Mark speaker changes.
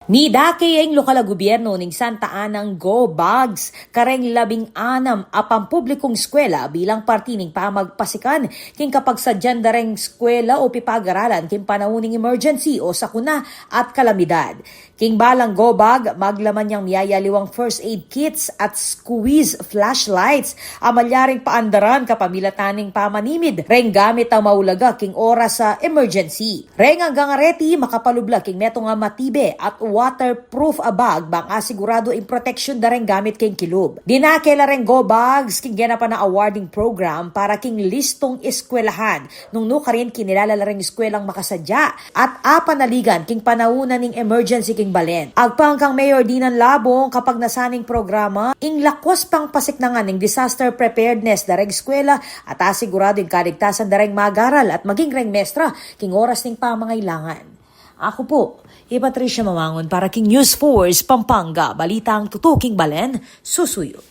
Speaker 1: Midake ang lokal na gobyerno ng Santa Anang Go Bags, kareng 16 apang publikong eskwela bilang parti ng pamagpasikan king kapag sadyan dareng eskwela o pipag-aralan king panauning emergency o sakuna at kalamidad. King balang Go Bag, maglaman niyang miyayaliwang first aid kits at squeeze flashlights, amalyaring paandaran kapamilataning pamanimid, reng gamit ang maulaga king oras sa emergency. Reng hanggang areti makapalubla king metong matibe at waterproof a bag bang asigurado in protection dareng gamit king kilub. Dinakela reng Go Bags king ganapan na awarding program para king listong eskwelahan nung nukarin kinilala reng eskwelang makasadya at apanaligan king panaunan ning emergency king balen. Agpang kang Mayor Dinan Labong kapag nasaning programa ing lakwas pang pasiknangan ning disaster preparedness dareng eskwela at asigurado ing kaligtasan dareng magaral at maging reng mestra king oras ning pamangailangan. Ako po, Patricia Mamangon para king News Force Pampanga, balitang tutuking balen, susuyo.